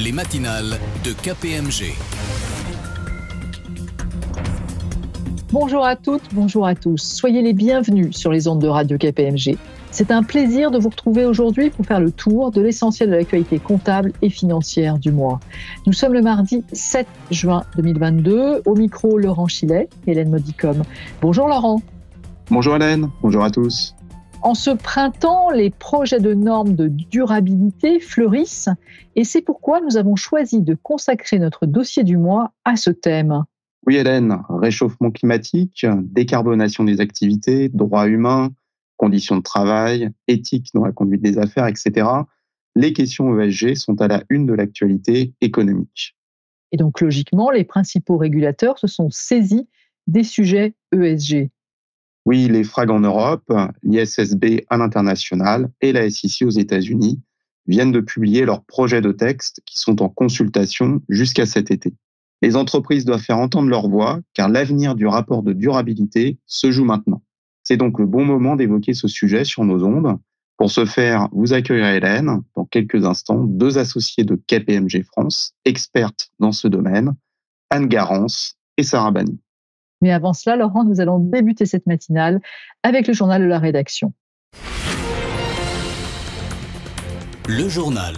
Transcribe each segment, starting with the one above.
Les matinales de KPMG. Bonjour à toutes, bonjour à tous. Soyez les bienvenus sur les ondes de Radio KPMG. C'est un plaisir de vous retrouver aujourd'hui pour faire le tour de l'essentiel de l'actualité comptable et financière du mois. Nous sommes le mardi 7 juin 2022. Au micro, Laurent Chilet et Hélène Modicom. Bonjour Laurent. Bonjour Hélène, bonjour à tous. En ce printemps, les projets de normes de durabilité fleurissent et c'est pourquoi nous avons choisi de consacrer notre dossier du mois à ce thème. Oui Hélène, réchauffement climatique, décarbonation des activités, droits humains, conditions de travail, éthique dans la conduite des affaires, etc. Les questions ESG sont à la une de l'actualité économique. Et donc logiquement, les principaux régulateurs se sont saisis des sujets ESG. Oui, les FRAG en Europe, l'ISSB à l'international et la SEC aux États-Unis viennent de publier leurs projets de texte qui sont en consultation jusqu'à cet été. Les entreprises doivent faire entendre leur voix car l'avenir du rapport de durabilité se joue maintenant. C'est donc le bon moment d'évoquer ce sujet sur nos ondes. Pour ce faire, vous accueillerez Hélène, dans quelques instants, deux associés de KPMG France, expertes dans ce domaine, Anne Garance et Sarah Bagny. Mais avant cela, Laurent, nous allons débuter cette matinale avec le journal de la rédaction. Le journal.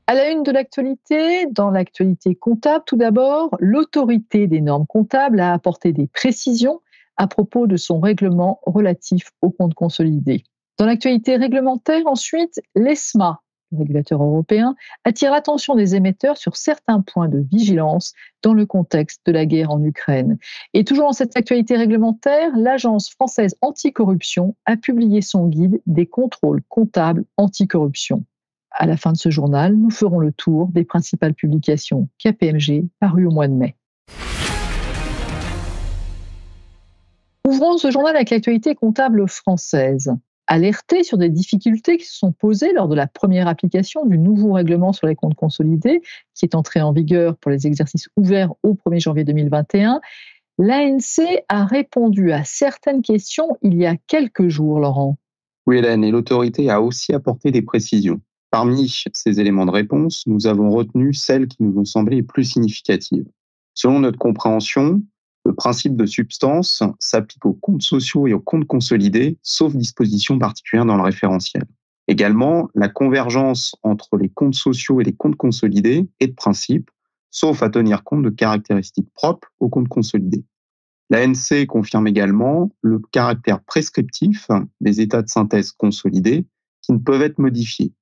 À la une de l'actualité, dans l'actualité comptable, tout d'abord, l'autorité des normes comptables a apporté des précisions à propos de son règlement relatif aux comptes consolidés. Dans l'actualité réglementaire, ensuite, l'ESMA, le régulateur européen, attire l'attention des émetteurs sur certains points de vigilance dans le contexte de la guerre en Ukraine. Et toujours dans cette actualité réglementaire, l'Agence française anticorruption a publié son guide des contrôles comptables anticorruption. À la fin de ce journal, nous ferons le tour des principales publications KPMG parues au mois de mai. Ouvrons ce journal avec l'actualité comptable française. Alertés sur des difficultés qui se sont posées lors de la première application du nouveau règlement sur les comptes consolidés, qui est entré en vigueur pour les exercices ouverts au 1er janvier 2021, l'ANC a répondu à certaines questions il y a quelques jours, Laurent. Oui Hélène, et l'autorité a aussi apporté des précisions. Parmi ces éléments de réponse, nous avons retenu celles qui nous ont semblé les plus significatives. Selon notre compréhension, le principe de substance s'applique aux comptes sociaux et aux comptes consolidés, sauf dispositions particulières dans le référentiel. Également, la convergence entre les comptes sociaux et les comptes consolidés est de principe, sauf à tenir compte de caractéristiques propres aux comptes consolidés. L'ANC confirme également le caractère prescriptif des états de synthèse consolidés qui ne peuvent être modifiés.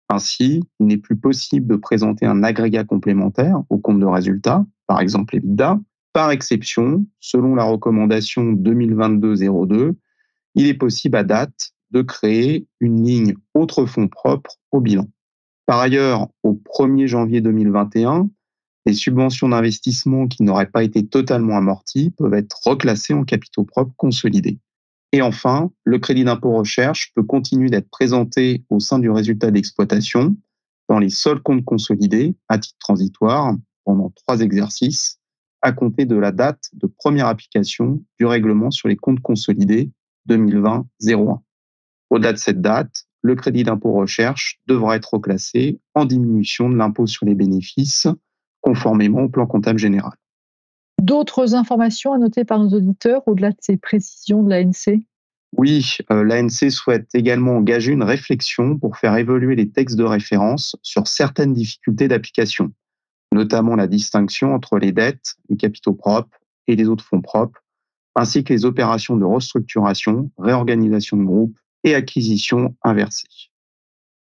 Ainsi, il n'est plus possible de présenter un agrégat complémentaire au compte de résultat, par exemple EBITDA. Par exception, selon la recommandation 2022-02, il est possible à date de créer une ligne autres fonds propres au bilan. Par ailleurs, au 1er janvier 2021, les subventions d'investissement qui n'auraient pas été totalement amorties peuvent être reclassées en capitaux propres consolidés. Et enfin, le crédit d'impôt recherche peut continuer d'être présenté au sein du résultat d'exploitation dans les seuls comptes consolidés à titre transitoire pendant 3 exercices à compter de la date de première application du règlement sur les comptes consolidés 2020-01. Au-delà de cette date, le crédit d'impôt recherche devra être reclassé en diminution de l'impôt sur les bénéfices conformément au plan comptable général. D'autres informations à noter par nos auditeurs au-delà de ces précisions de l'ANC ? Oui, l'ANC souhaite également engager une réflexion pour faire évoluer les textes de référence sur certaines difficultés d'application, notamment la distinction entre les dettes, les capitaux propres et les autres fonds propres, ainsi que les opérations de restructuration, réorganisation de groupe et acquisition inversée.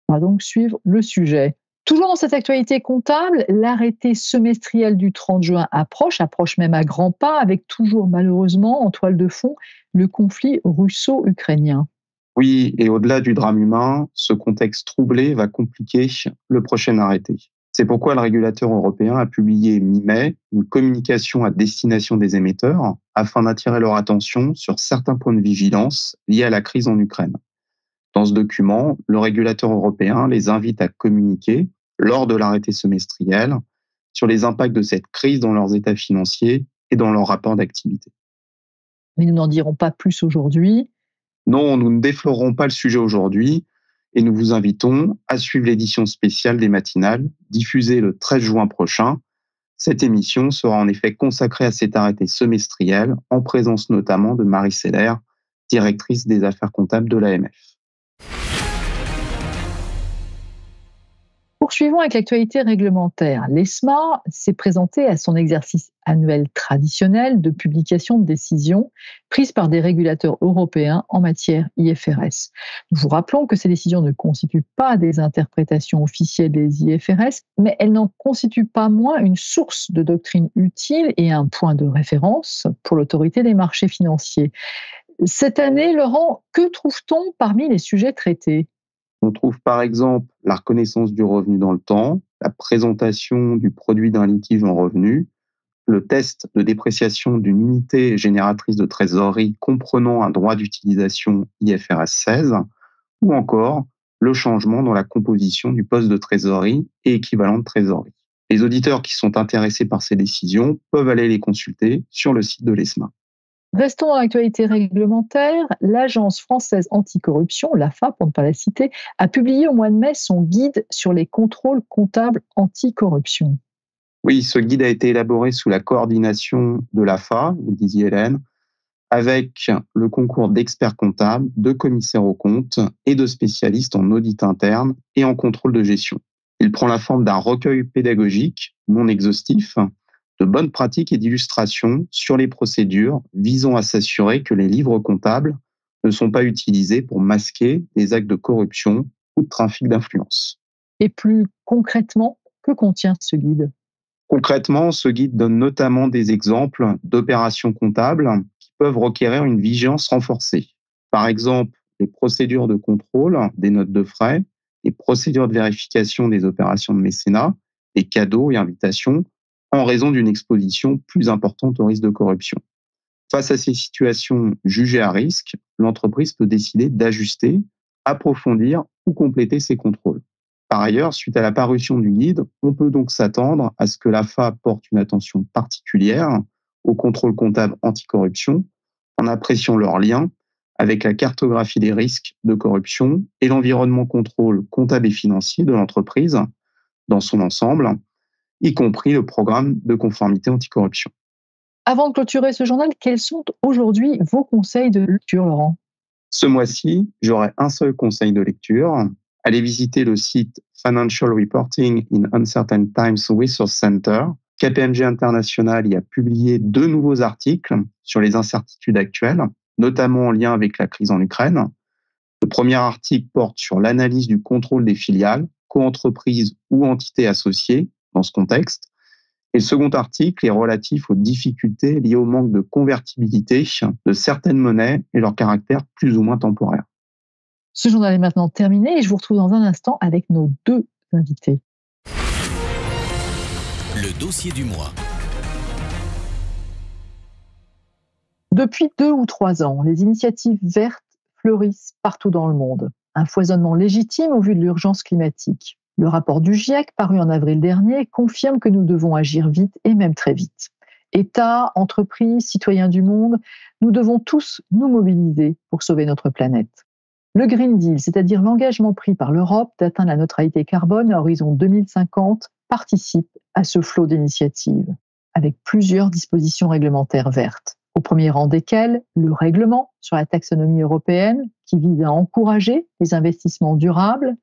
On va donc suivre le sujet. Toujours dans cette actualité comptable, l'arrêté semestriel du 30 juin approche même à grands pas, avec toujours malheureusement en toile de fond le conflit russo-ukrainien. Oui, et au-delà du drame humain, ce contexte troublé va compliquer le prochain arrêté. C'est pourquoi le régulateur européen a publié mi-mai une communication à destination des émetteurs afin d'attirer leur attention sur certains points de vigilance liés à la crise en Ukraine. Dans ce document, le régulateur européen les invite à communiquer, lors de l'arrêté semestriel, sur les impacts de cette crise dans leurs états financiers et dans leurs rapports d'activité. Mais nous n'en dirons pas plus aujourd'hui. Non, nous ne déflorerons pas le sujet aujourd'hui. Et nous vous invitons à suivre l'édition spéciale des matinales, diffusée le 13 juin prochain. Cette émission sera en effet consacrée à cet arrêté semestriel, en présence notamment de Marie Seller, directrice des affaires comptables de l'AMF. Poursuivons avec l'actualité réglementaire. L'ESMA s'est présentée à son exercice annuel traditionnel de publication de décisions prises par des régulateurs européens en matière IFRS. Nous vous rappelons que ces décisions ne constituent pas des interprétations officielles des IFRS, mais elles n'en constituent pas moins une source de doctrine utile et un point de référence pour l'autorité des marchés financiers. Cette année, Laurent, que trouve-t-on parmi les sujets traités ? On trouve par exemple la reconnaissance du revenu dans le temps, la présentation du produit d'un litige en revenu, le test de dépréciation d'une unité génératrice de trésorerie comprenant un droit d'utilisation IFRS 16, ou encore le changement dans la composition du poste de trésorerie et équivalent de trésorerie. Les auditeurs qui sont intéressés par ces décisions peuvent aller les consulter sur le site de l'ESMA. Restons dans l'actualité réglementaire. L'Agence française anticorruption, l'AFA pour ne pas la citer, a publié au mois de mai son guide sur les contrôles comptables anticorruption. Oui, ce guide a été élaboré sous la coordination de l'AFA, vous le disiez Hélène, avec le concours d'experts comptables, de commissaires aux comptes et de spécialistes en audit interne et en contrôle de gestion. Il prend la forme d'un recueil pédagogique non exhaustif, de bonnes pratiques et d'illustrations sur les procédures visant à s'assurer que les livres comptables ne sont pas utilisés pour masquer des actes de corruption ou de trafic d'influence. Et plus concrètement, que contient ce guide ? Concrètement, ce guide donne notamment des exemples d'opérations comptables qui peuvent requérir une vigilance renforcée. Par exemple, les procédures de contrôle des notes de frais, les procédures de vérification des opérations de mécénat, les cadeaux et invitations, en raison d'une exposition plus importante au risque de corruption. Face à ces situations jugées à risque, l'entreprise peut décider d'ajuster, approfondir ou compléter ses contrôles. Par ailleurs, suite à la parution du guide, on peut donc s'attendre à ce que l'AFA porte une attention particulière au contrôle comptable anticorruption en appréciant leur lien avec la cartographie des risques de corruption et l'environnement contrôle comptable et financier de l'entreprise dans son ensemble, y compris le programme de conformité anticorruption. Avant de clôturer ce journal, quels sont aujourd'hui vos conseils de lecture, Laurent ? Ce mois-ci, j'aurai un seul conseil de lecture. Allez visiter le site Financial Reporting in Uncertain Times Resource Center. KPMG International y a publié 2 nouveaux articles sur les incertitudes actuelles, notamment en lien avec la crise en Ukraine. Le premier article porte sur l'analyse du contrôle des filiales, coentreprises ou entités associées dans ce contexte. Et le second article est relatif aux difficultés liées au manque de convertibilité de certaines monnaies et leur caractère plus ou moins temporaire. Ce journal est maintenant terminé et je vous retrouve dans un instant avec nos 2 invités. Le dossier du mois. Depuis 2 ou 3 ans, les initiatives vertes fleurissent partout dans le monde. Un foisonnement légitime au vu de l'urgence climatique. Le rapport du GIEC, paru en avril dernier, confirme que nous devons agir vite et même très vite. États, entreprises, citoyens du monde, nous devons tous nous mobiliser pour sauver notre planète. Le Green Deal, c'est-à-dire l'engagement pris par l'Europe d'atteindre la neutralité carbone à horizon 2050, participe à ce flot d'initiatives, avec plusieurs dispositions réglementaires vertes. Au premier rang desquelles, le règlement sur la taxonomie européenne qui vise à encourager les investissements durables,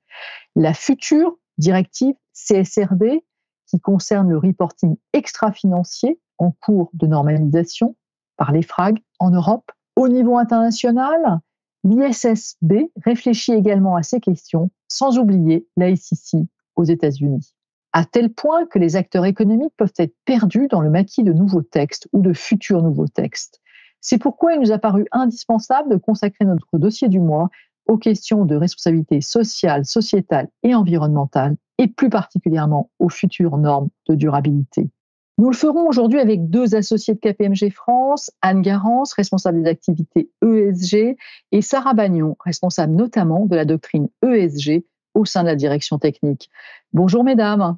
la future directive CSRD qui concerne le reporting extra-financier en cours de normalisation par l'EFRAG en Europe. Au niveau international, l'ISSB réfléchit également à ces questions, sans oublier la SEC aux États-Unis. À tel point que les acteurs économiques peuvent être perdus dans le maquis de nouveaux textes ou de futurs nouveaux textes. C'est pourquoi il nous a paru indispensable de consacrer notre dossier du mois aux questions de responsabilité sociale, sociétale et environnementale, et plus particulièrement aux futures normes de durabilité. Nous le ferons aujourd'hui avec 2 associés de KPMG France, Anne Garance, responsable des activités ESG, et Sarah Bagnon, responsable notamment de la doctrine ESG au sein de la direction technique. Bonjour mesdames.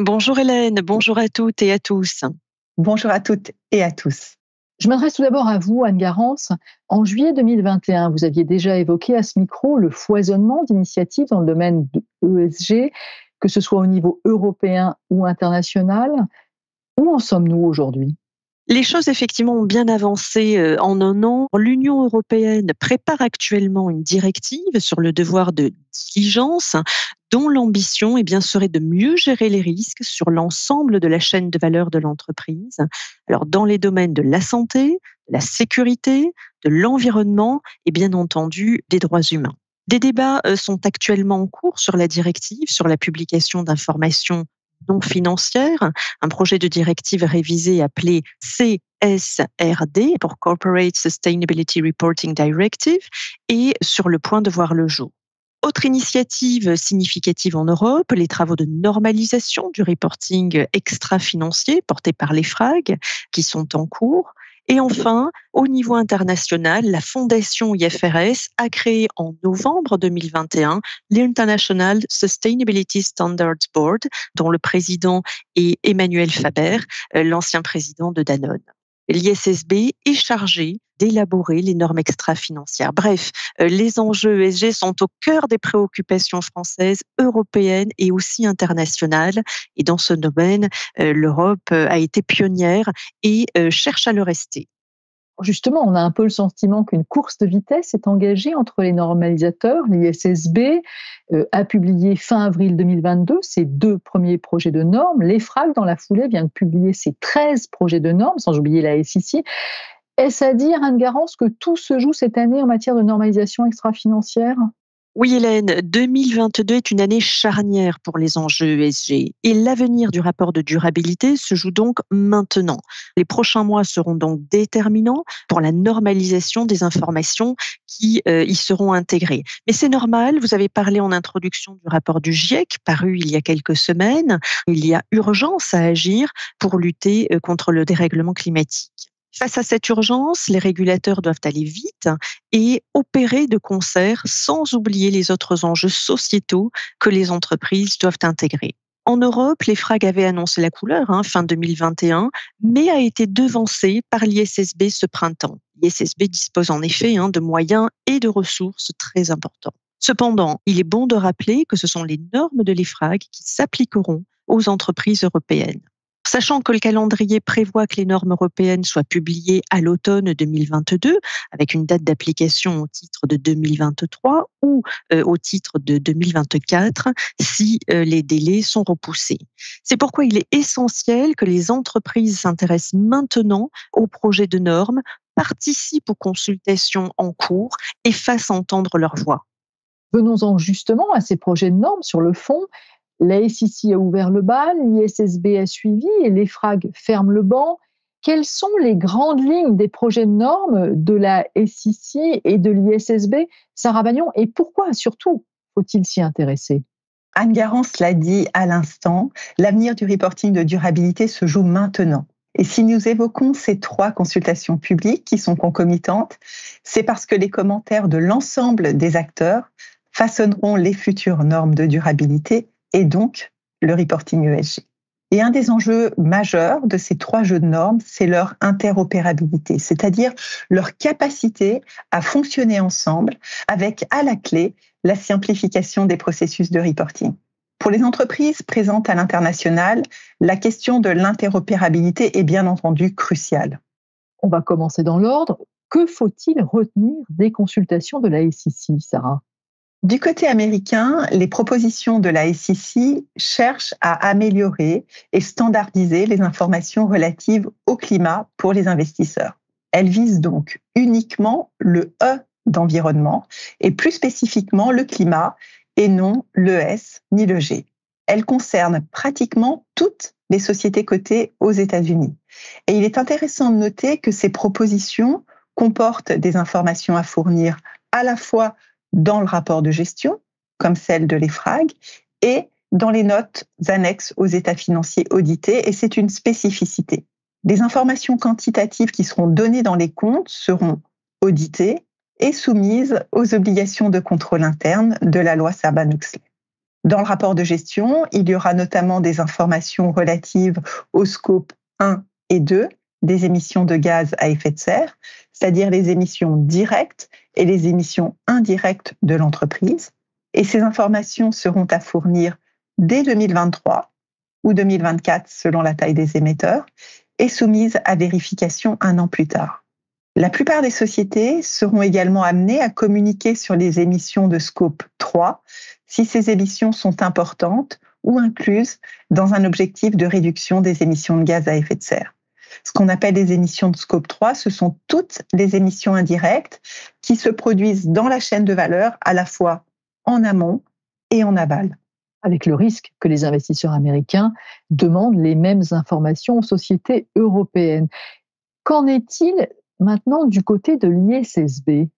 Bonjour Hélène, bonjour à toutes et à tous. Bonjour à toutes et à tous. Je m'adresse tout d'abord à vous, Anne Garance. En juillet 2021, vous aviez déjà évoqué à ce micro le foisonnement d'initiatives dans le domaine de l'ESG, que ce soit au niveau européen ou international. Où en sommes-nous aujourd'hui ? Les choses effectivement ont bien avancé en un an. L'Union européenne prépare actuellement une directive sur le devoir de diligence dont l'ambition serait de mieux gérer les risques sur l'ensemble de la chaîne de valeur de l'entreprise. Alors dans les domaines de la santé, de la sécurité, de l'environnement et bien entendu des droits humains. Des débats sont actuellement en cours sur la directive, sur la publication d'informations non financières, un projet de directive révisé appelé CSRD pour Corporate Sustainability Reporting Directive est sur le point de voir le jour. Autre initiative significative en Europe, les travaux de normalisation du reporting extra-financier portés par l'EFRAG qui sont en cours. Et enfin, au niveau international, la fondation IFRS a créé en novembre 2021 l'International Sustainability Standards Board, dont le président est Emmanuel Faber, l'ancien président de Danone. L'ISSB est chargé d'élaborer les normes extra-financières. Bref, les enjeux ESG sont au cœur des préoccupations françaises, européennes et aussi internationales. Et dans ce domaine, l'Europe a été pionnière et cherche à le rester. Justement, on a un peu le sentiment qu'une course de vitesse est engagée entre les normalisateurs. L'ISSB a publié fin avril 2022 ses 2 premiers projets de normes. L'EFRAG, dans la foulée, vient de publier ses 13 projets de normes, sans oublier la SEC. Est-ce à dire, Anne Garance, que tout se joue cette année en matière de normalisation extra-financière ? Oui, Hélène, 2022 est une année charnière pour les enjeux ESG et l'avenir du rapport de durabilité se joue donc maintenant. Les prochains mois seront donc déterminants pour la normalisation des informations qui y seront intégrées. Mais c'est normal, vous avez parlé en introduction du rapport du GIEC paru il y a quelques semaines. Il y a urgence à agir pour lutter contre le dérèglement climatique. Face à cette urgence, les régulateurs doivent aller vite et opérer de concert sans oublier les autres enjeux sociétaux que les entreprises doivent intégrer. En Europe, l'EFRAG avait annoncé la couleur fin 2021, mais a été devancé par l'ISSB ce printemps. L'ISSB dispose en effet de moyens et de ressources très importants. Cependant, il est bon de rappeler que ce sont les normes de l'EFRAG qui s'appliqueront aux entreprises européennes. Sachant que le calendrier prévoit que les normes européennes soient publiées à l'automne 2022, avec une date d'application au titre de 2023 ou au titre de 2024, si les délais sont repoussés. C'est pourquoi il est essentiel que les entreprises s'intéressent maintenant aux projets de normes, participent aux consultations en cours et fassent entendre leur voix. Venons-en justement à ces projets de normes sur le fond. La SEC a ouvert le bal, l'ISSB a suivi et l'EFRAG ferme le banc. Quelles sont les grandes lignes des projets de normes de la SEC et de l'ISSB, Sarah Bagnon, et pourquoi surtout faut-il s'y intéresser ? Anne Garance l'a dit à l'instant, l'avenir du reporting de durabilité se joue maintenant. Et si nous évoquons ces 3 consultations publiques qui sont concomitantes, c'est parce que les commentaires de l'ensemble des acteurs façonneront les futures normes de durabilité et donc le reporting ESG. Et un des enjeux majeurs de ces 3 jeux de normes, c'est leur interopérabilité, c'est-à-dire leur capacité à fonctionner ensemble avec, à la clé, la simplification des processus de reporting. Pour les entreprises présentes à l'international, la question de l'interopérabilité est bien entendu cruciale. On va commencer dans l'ordre. Que faut-il retenir des consultations de la SEC, Sarah ? Du côté américain, les propositions de la SEC cherchent à améliorer et standardiser les informations relatives au climat pour les investisseurs. Elles visent donc uniquement le E d'environnement et plus spécifiquement le climat et non le S ni le G. Elles concernent pratiquement toutes les sociétés cotées aux États-Unis. Et il est intéressant de noter que ces propositions comportent des informations à fournir à la fois dans le rapport de gestion, comme celle de l'EFRAG, et dans les notes annexes aux états financiers audités, et c'est une spécificité. Les informations quantitatives qui seront données dans les comptes seront auditées et soumises aux obligations de contrôle interne de la loi Sarbanes-Oxley. Dans le rapport de gestion, il y aura notamment des informations relatives au scope 1 et 2, des émissions de gaz à effet de serre, c'est-à-dire les émissions directes et les émissions indirectes de l'entreprise. Et ces informations seront à fournir dès 2023 ou 2024 selon la taille des émetteurs et soumises à vérification un an plus tard. La plupart des sociétés seront également amenées à communiquer sur les émissions de scope 3 si ces émissions sont importantes ou incluses dans un objectif de réduction des émissions de gaz à effet de serre. Ce qu'on appelle les émissions de scope 3, ce sont toutes les émissions indirectes qui se produisent dans la chaîne de valeur à la fois en amont et en aval. Avec le risque que les investisseurs américains demandent les mêmes informations aux sociétés européennes. Qu'en est-il maintenant du côté de l'ISSB?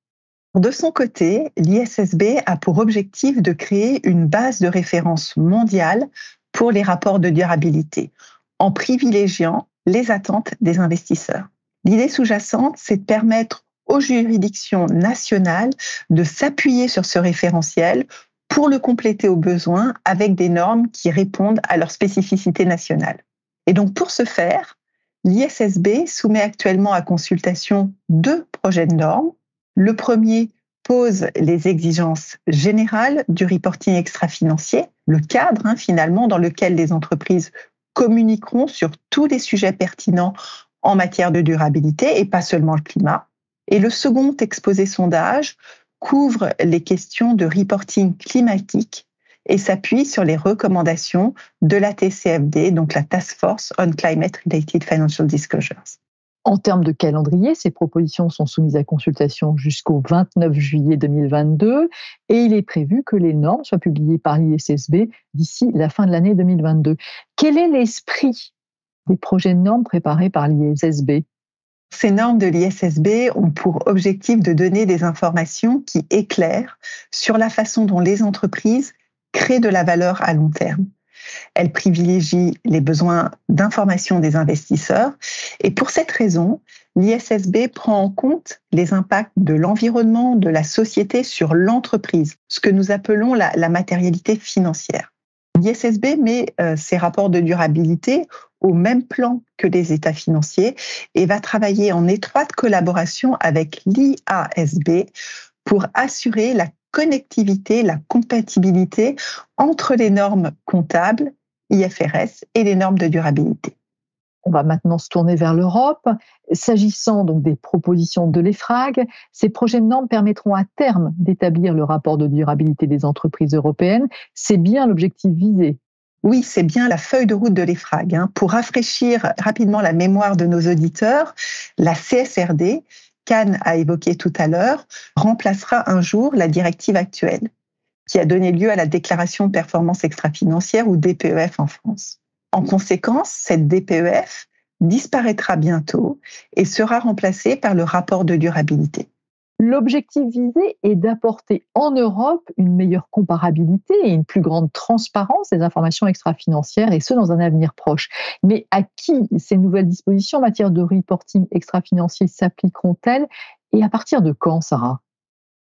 De son côté, l'ISSB a pour objectif de créer une base de référence mondiale pour les rapports de durabilité, en privilégiant les attentes des investisseurs. L'idée sous-jacente, c'est de permettre aux juridictions nationales de s'appuyer sur ce référentiel pour le compléter au besoin avec des normes qui répondent à leurs spécificités nationales. Et donc pour ce faire, l'ISSB soumet actuellement à consultation 2 projets de normes. Le premier pose les exigences générales du reporting extra-financier, le cadre finalement dans lequel les entreprises communiqueront sur tous les sujets pertinents en matière de durabilité et pas seulement le climat. Et le second exposé sondage couvre les questions de reporting climatique et s'appuie sur les recommandations de la TCFD, donc la Task Force on Climate-Related Financial Disclosures. En termes de calendrier, ces propositions sont soumises à consultation jusqu'au 29 juillet 2022 et il est prévu que les normes soient publiées par l'ISSB d'ici la fin de l'année 2022. Quel est l'esprit des projets de normes préparés par l'ISSB? Ces normes de l'ISSB ont pour objectif de donner des informations qui éclairent sur la façon dont les entreprises créent de la valeur à long terme. Elles privilégient les besoins d'information des investisseurs et pour cette raison, l'ISSB prend en compte les impacts de l'environnement, de la société sur l'entreprise, ce que nous appelons la matérialité financière. L'ISSB met ses rapports de durabilité au même plan que les états financiers et va travailler en étroite collaboration avec l'IASB pour assurer la connectivité, la compatibilité entre les normes comptables, IFRS, et les normes de durabilité. On va maintenant se tourner vers l'Europe. S'agissant donc des propositions de l'EFRAG, ces projets de normes permettront à terme d'établir le rapport de durabilité des entreprises européennes. C'est bien l'objectif visé. Oui, c'est bien la feuille de route de l'EFRAG. Pour rafraîchir rapidement la mémoire de nos auditeurs, la CSRD, qu'Anne a évoqué tout à l'heure, remplacera un jour la directive actuelle, qui a donné lieu à la déclaration de performance extra-financière ou DPEF en France. En conséquence, cette DPEF disparaîtra bientôt et sera remplacée par le rapport de durabilité. L'objectif visé est d'apporter en Europe une meilleure comparabilité et une plus grande transparence des informations extra-financières, et ce, dans un avenir proche. Mais à qui ces nouvelles dispositions en matière de reporting extra-financier s'appliqueront-elles et à partir de quand, Sarah ?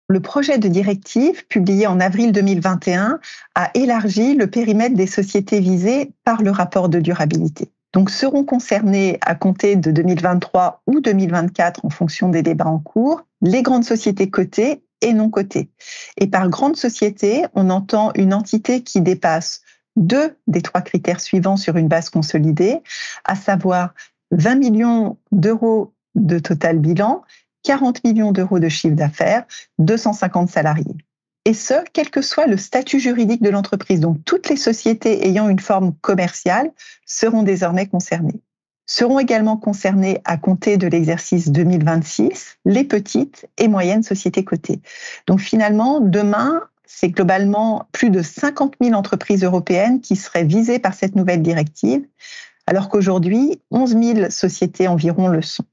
Le projet de directive, publié en avril 2021, a élargi le périmètre des sociétés visées par le rapport de durabilité. Donc, seront concernées à compter de 2023 ou 2024 en fonction des débats en cours, les grandes sociétés cotées et non cotées. Et par grande société, on entend une entité qui dépasse 2 des 3 critères suivants sur une base consolidée, à savoir 20 millions d'euros de total bilan, 40 millions d'euros de chiffre d'affaires, 250 salariés. Et ce, quel que soit le statut juridique de l'entreprise. Donc, toutes les sociétés ayant une forme commerciale seront désormais concernées. Seront également concernées à compter de l'exercice 2026 les petites et moyennes sociétés cotées. Donc, finalement, demain, c'est globalement plus de 50 000 entreprises européennes qui seraient visées par cette nouvelle directive, alors qu'aujourd'hui, 11 000 sociétés environ le sont.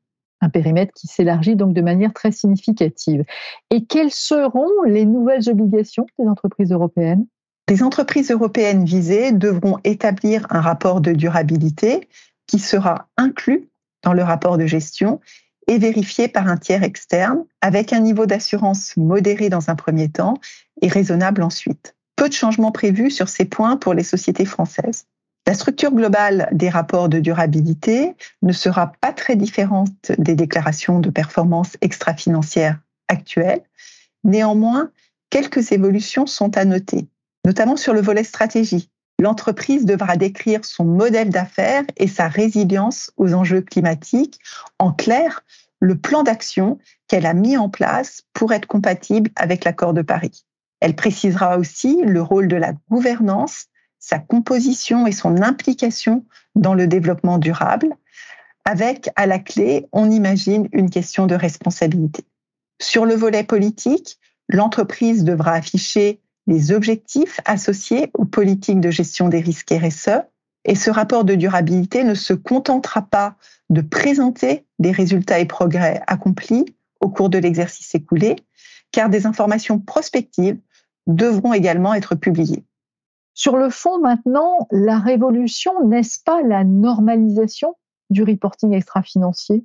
Un périmètre qui s'élargit donc de manière très significative. Et quelles seront les nouvelles obligations des entreprises européennes ? Les entreprises européennes visées devront établir un rapport de durabilité qui sera inclus dans le rapport de gestion et vérifié par un tiers externe avec un niveau d'assurance modéré dans un premier temps et raisonnable ensuite. Peu de changements prévus sur ces points pour les sociétés françaises. La structure globale des rapports de durabilité ne sera pas très différente des déclarations de performance extra-financière actuelles. Néanmoins, quelques évolutions sont à noter, notamment sur le volet stratégie. L'entreprise devra décrire son modèle d'affaires et sa résilience aux enjeux climatiques. En clair, le plan d'action qu'elle a mis en place pour être compatible avec l'accord de Paris. Elle précisera aussi le rôle de la gouvernance, sa composition et son implication dans le développement durable, avec à la clé, on imagine, une question de responsabilité. Sur le volet politique, l'entreprise devra afficher les objectifs associés aux politiques de gestion des risques RSE, et ce rapport de durabilité ne se contentera pas de présenter les résultats et progrès accomplis au cours de l'exercice écoulé, car des informations prospectives devront également être publiées. Sur le fond, maintenant, la révolution, n'est-ce pas la normalisation du reporting extra-financier ?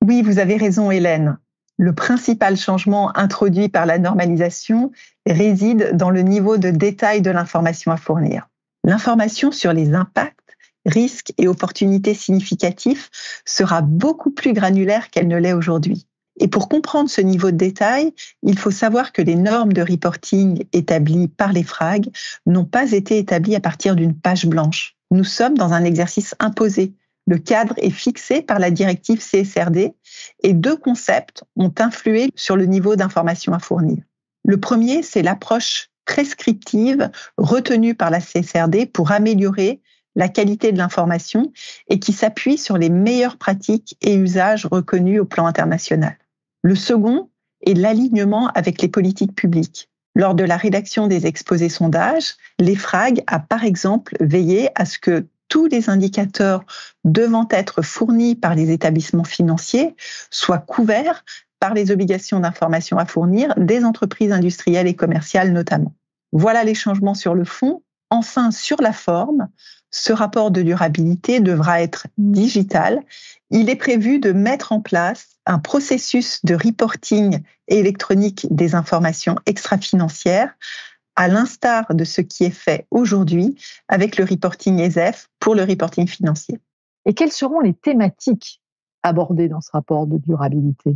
Oui, vous avez raison, Hélène. Le principal changement introduit par la normalisation réside dans le niveau de détail de l'information à fournir. L'information sur les impacts, risques et opportunités significatifs sera beaucoup plus granulaire qu'elle ne l'est aujourd'hui. Et pour comprendre ce niveau de détail, il faut savoir que les normes de reporting établies par l'EFRAG n'ont pas été établies à partir d'une page blanche. Nous sommes dans un exercice imposé. Le cadre est fixé par la directive CSRD et deux concepts ont influé sur le niveau d'information à fournir. Le premier, c'est l'approche prescriptive retenue par la CSRD pour améliorer la qualité de l'information et qui s'appuie sur les meilleures pratiques et usages reconnus au plan international. Le second est l'alignement avec les politiques publiques. Lors de la rédaction des exposés sondages, l'EFRAG a par exemple veillé à ce que tous les indicateurs devant être fournis par les établissements financiers soient couverts par les obligations d'information à fournir des entreprises industrielles et commerciales notamment. Voilà les changements sur le fond. Enfin, sur la forme, ce rapport de durabilité devra être digital. Il est prévu de mettre en place un processus de reporting électronique des informations extra-financières, à l'instar de ce qui est fait aujourd'hui avec le reporting ESEF pour le reporting financier. Et quelles seront les thématiques abordées dans ce rapport de durabilité ?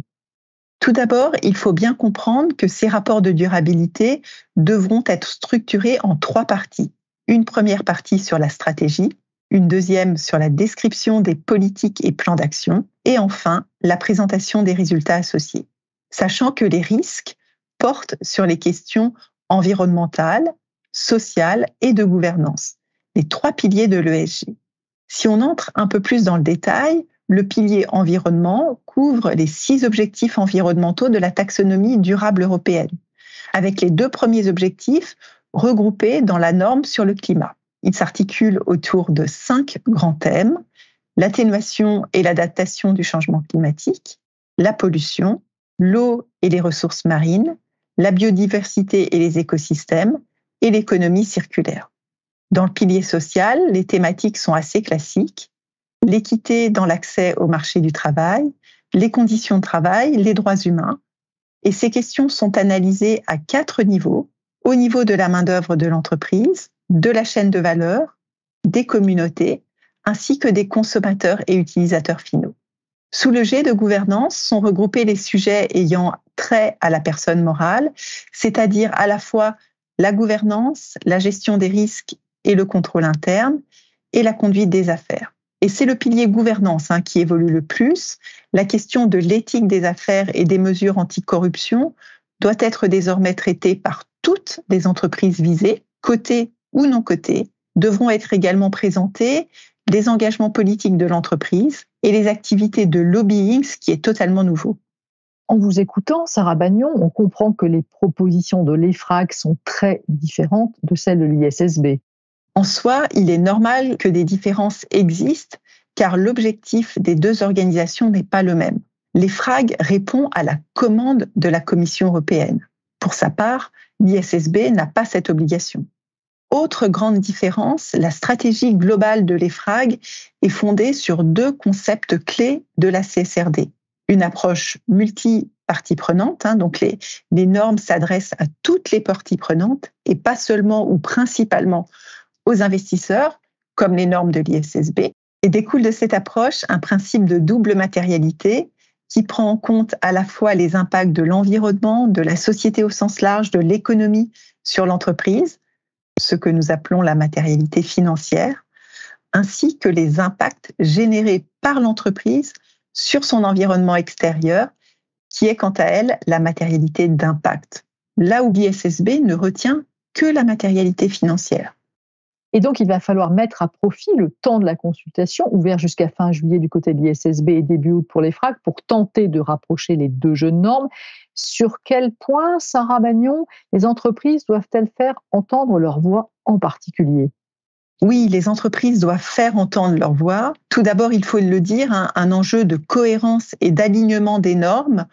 Tout d'abord, il faut bien comprendre que ces rapports de durabilité devront être structurés en 3 parties. Une première partie sur la stratégie, une deuxième sur la description des politiques et plans d'action, et enfin la présentation des résultats associés. Sachant que les risques portent sur les questions environnementales, sociales et de gouvernance, les 3 piliers de l'ESG. Si on entre un peu plus dans le détail, le pilier environnement couvre les 6 objectifs environnementaux de la taxonomie durable européenne, avec les 2 premiers objectifs regroupés dans la norme sur le climat. Il s'articule autour de 5 grands thèmes: l'atténuation et l'adaptation du changement climatique, la pollution, l'eau et les ressources marines, la biodiversité et les écosystèmes, et l'économie circulaire. Dans le pilier social, les thématiques sont assez classiques: l'équité dans l'accès au marché du travail, les conditions de travail, les droits humains. Et ces questions sont analysées à 4 niveaux: au niveau de la main-d'œuvre de l'entreprise, de la chaîne de valeur, des communautés, ainsi que des consommateurs et utilisateurs finaux. Sous le G de gouvernance sont regroupés les sujets ayant trait à la personne morale, c'est-à-dire à la fois la gouvernance, la gestion des risques et le contrôle interne, et la conduite des affaires. Et c'est le pilier gouvernance qui évolue le plus. La question de l'éthique des affaires et des mesures anticorruption doit être désormais traitée par toutes les entreprises visées, cotées ou non cotées. Devront être également présentés les engagements politiques de l'entreprise et les activités de lobbying, ce qui est totalement nouveau. En vous écoutant, Sarah Bagnon, on comprend que les propositions de l'EFRAG sont très différentes de celles de l'ISSB. En soi, il est normal que des différences existent, car l'objectif des 2 organisations n'est pas le même. L'EFRAG répond à la commande de la Commission européenne. Pour sa part, l'ISSB n'a pas cette obligation. Autre grande différence, la stratégie globale de l'EFRAG est fondée sur 2 concepts clés de la CSRD. Une approche multi-parties prenantes, donc les normes s'adressent à toutes les parties prenantes et pas seulement ou principalement aux investisseurs, comme les normes de l'ISSB. Et découle de cette approche un principe de double matérialité qui prend en compte à la fois les impacts de l'environnement, de la société au sens large, de l'économie sur l'entreprise, ce que nous appelons la matérialité financière, ainsi que les impacts générés par l'entreprise sur son environnement extérieur, qui est quant à elle la matérialité d'impact, là où l'ISSB ne retient que la matérialité financière. Et donc, il va falloir mettre à profit le temps de la consultation, ouvert jusqu'à fin juillet du côté de l'ISSB et début août pour les FRAC, pour tenter de rapprocher les deux jeunes normes. Sur quel point, Sarah Bagnon, les entreprises doivent-elles faire entendre leur voix en particulier ? Oui, les entreprises doivent faire entendre leur voix. Tout d'abord, il faut le dire, un enjeu de cohérence et d'alignement des normes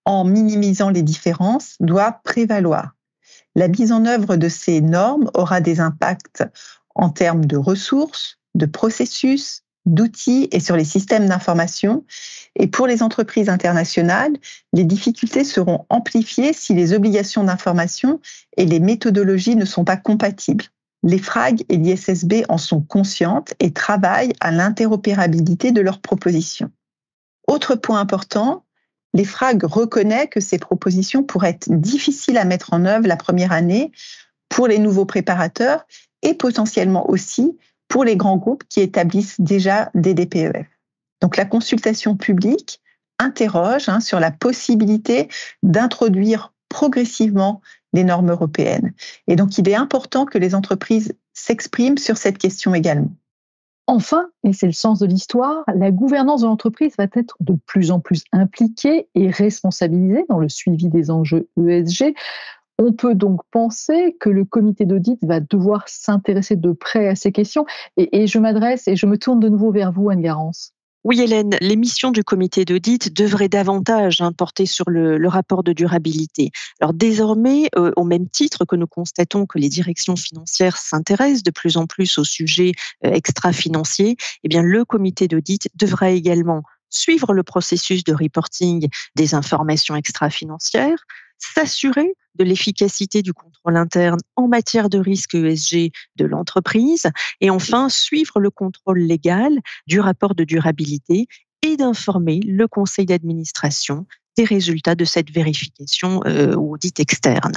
en minimisant les différences doit prévaloir. La mise en œuvre de ces normes aura des impacts en termes de ressources, de processus, d'outils et sur les systèmes d'information. Et pour les entreprises internationales, les difficultés seront amplifiées si les obligations d'information et les méthodologies ne sont pas compatibles. Les FRAG et l'ISSB en sont conscientes et travaillent à l'interopérabilité de leurs propositions. Autre point important, les FRAG reconnaissent que ces propositions pourraient être difficiles à mettre en œuvre la première année pour les nouveaux préparateurs et potentiellement aussi pour les grands groupes qui établissent déjà des DPEF. Donc la consultation publique interroge sur la possibilité d'introduire progressivement les normes européennes. Et donc il est important que les entreprises s'expriment sur cette question également. Enfin, et c'est le sens de l'histoire, la gouvernance de l'entreprise va être de plus en plus impliquée et responsabilisée dans le suivi des enjeux ESG. On peut donc penser que le comité d'audit va devoir s'intéresser de près à ces questions. Et je m'adresse et je me tourne de nouveau vers vous, Anne Garance. Oui, Hélène, les missions du comité d'audit devraient davantage porter sur le rapport de durabilité. Alors désormais, au même titre que nous constatons que les directions financières s'intéressent de plus en plus aux sujets extra-financiers, eh bien, le comité d'audit devra également suivre le processus de reporting des informations extra-financières, s'assurer de l'efficacité du contrôle interne en matière de risque ESG de l'entreprise et enfin suivre le contrôle légal du rapport de durabilité et d'informer le conseil d'administration des résultats de cette vérification ou audit externe.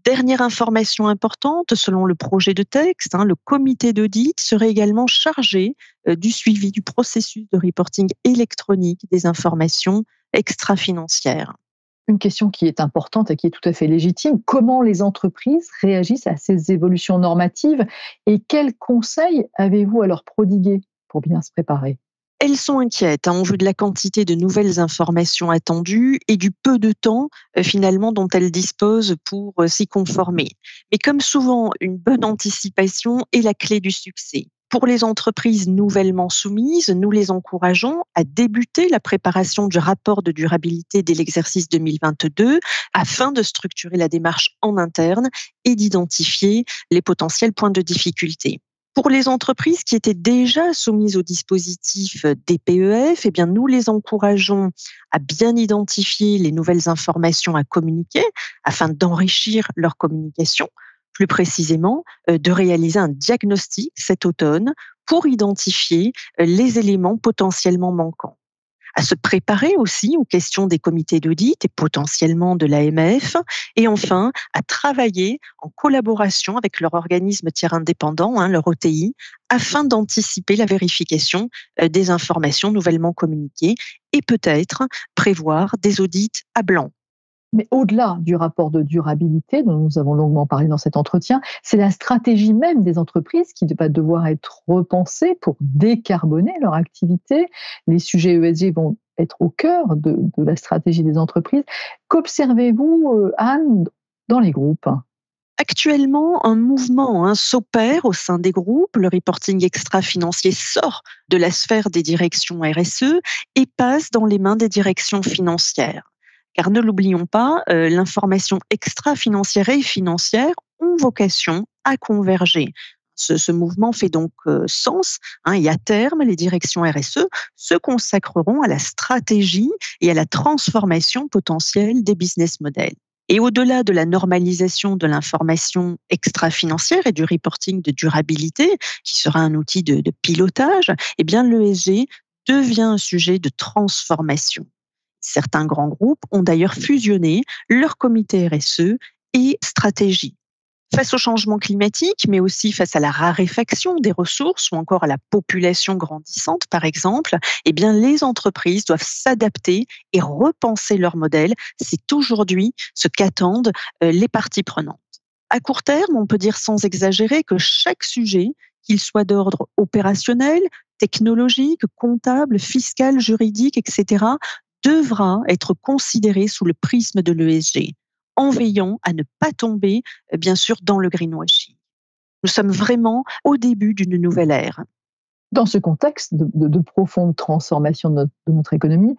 Dernière information importante, selon le projet de texte, le comité d'audit serait également chargé du suivi du processus de reporting électronique des informations extra-financières. Une question qui est importante et qui est tout à fait légitime, comment les entreprises réagissent à ces évolutions normatives et quels conseils avez-vous à leur prodiguer pour bien se préparer ? Elles sont inquiètes en vue de la quantité de nouvelles informations attendues et du peu de temps finalement dont elles disposent pour s'y conformer. Mais comme souvent, une bonne anticipation est la clé du succès. Pour les entreprises nouvellement soumises, nous les encourageons à débuter la préparation du rapport de durabilité dès l'exercice 2022 afin de structurer la démarche en interne et d'identifier les potentiels points de difficulté. Pour les entreprises qui étaient déjà soumises au dispositif DPEF, eh bien, nous les encourageons à bien identifier les nouvelles informations à communiquer afin d'enrichir leur communication. Plus précisément, de réaliser un diagnostic cet automne pour identifier les éléments potentiellement manquants. À se préparer aussi aux questions des comités d'audit et potentiellement de l'AMF. Et enfin, à travailler en collaboration avec leur organisme tiers indépendant, leur OTI, afin d'anticiper la vérification des informations nouvellement communiquées et peut-être prévoir des audits à blanc. Mais au-delà du rapport de durabilité dont nous avons longuement parlé dans cet entretien, c'est la stratégie même des entreprises qui va devoir être repensée pour décarboner leur activité. Les sujets ESG vont être au cœur de la stratégie des entreprises. Qu'observez-vous, Anne, dans les groupes ? Actuellement, un mouvement s'opère au sein des groupes. Le reporting extra-financier sort de la sphère des directions RSE et passe dans les mains des directions financières. Car ne l'oublions pas, l'information extra-financière et financière ont vocation à converger. Ce mouvement fait donc sens et à terme, les directions RSE se consacreront à la stratégie et à la transformation potentielle des business models. Et au-delà de la normalisation de l'information extra-financière et du reporting de durabilité, qui sera un outil de pilotage, eh bien l'ESG devient un sujet de transformation. Certains grands groupes ont d'ailleurs fusionné leur comité RSE et stratégie. Face au changement climatique, mais aussi face à la raréfaction des ressources ou encore à la population grandissante, par exemple, eh bien, les entreprises doivent s'adapter et repenser leur modèle. C'est aujourd'hui ce qu'attendent les parties prenantes. À court terme, on peut dire sans exagérer que chaque sujet, qu'il soit d'ordre opérationnel, technologique, comptable, fiscal, juridique, etc., devra être considéré sous le prisme de l'ESG, en veillant à ne pas tomber, bien sûr, dans le greenwashing. Nous sommes vraiment au début d'une nouvelle ère. Dans ce contexte de profonde transformation de notre économie,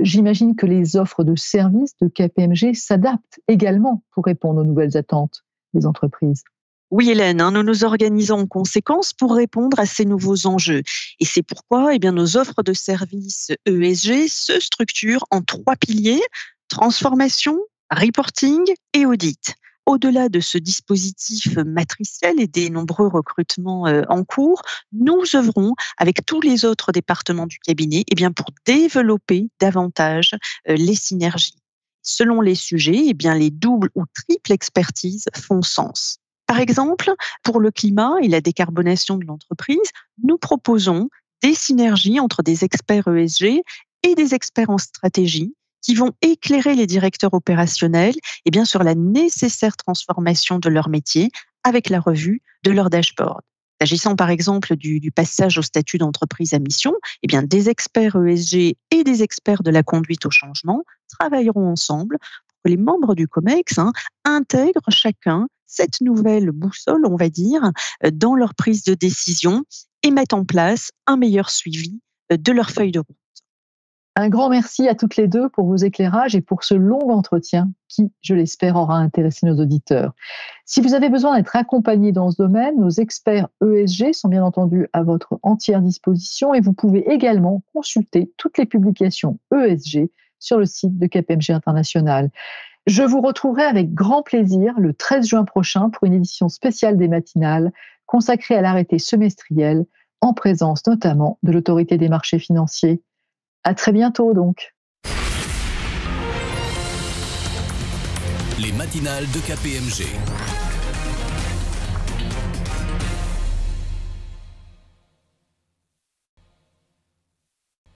j'imagine que les offres de services de KPMG s'adaptent également pour répondre aux nouvelles attentes des entreprises. Oui, Hélène, nous nous organisons en conséquence pour répondre à ces nouveaux enjeux. Et c'est pourquoi nos offres de services ESG se structurent en 3 piliers: transformation, reporting et audit. Au-delà de ce dispositif matriciel et des nombreux recrutements en cours, nous œuvrons avec tous les autres départements du cabinet pour développer davantage les synergies. Selon les sujets, les doubles ou triples expertises font sens. Par exemple, pour le climat et la décarbonation de l'entreprise, nous proposons des synergies entre des experts ESG et des experts en stratégie qui vont éclairer les directeurs opérationnels sur la nécessaire transformation de leur métier avec la revue de leur dashboard. S'agissant par exemple du passage au statut d'entreprise à mission, des experts ESG et des experts de la conduite au changement travailleront ensemble pour que les membres du COMEX intègrent chacun cette nouvelle boussole, on va dire, dans leur prise de décision et mettent en place un meilleur suivi de leur feuille de route. Un grand merci à toutes les deux pour vos éclairages et pour ce long entretien qui, je l'espère, aura intéressé nos auditeurs. Si vous avez besoin d'être accompagné dans ce domaine, nos experts ESG sont bien entendu à votre entière disposition et vous pouvez également consulter toutes les publications ESG sur le site de KPMG International. Je vous retrouverai avec grand plaisir le 13 juin prochain pour une édition spéciale des matinales consacrée à l'arrêté semestriel, en présence notamment de l'Autorité des marchés financiers. À très bientôt donc. Les matinales de KPMG.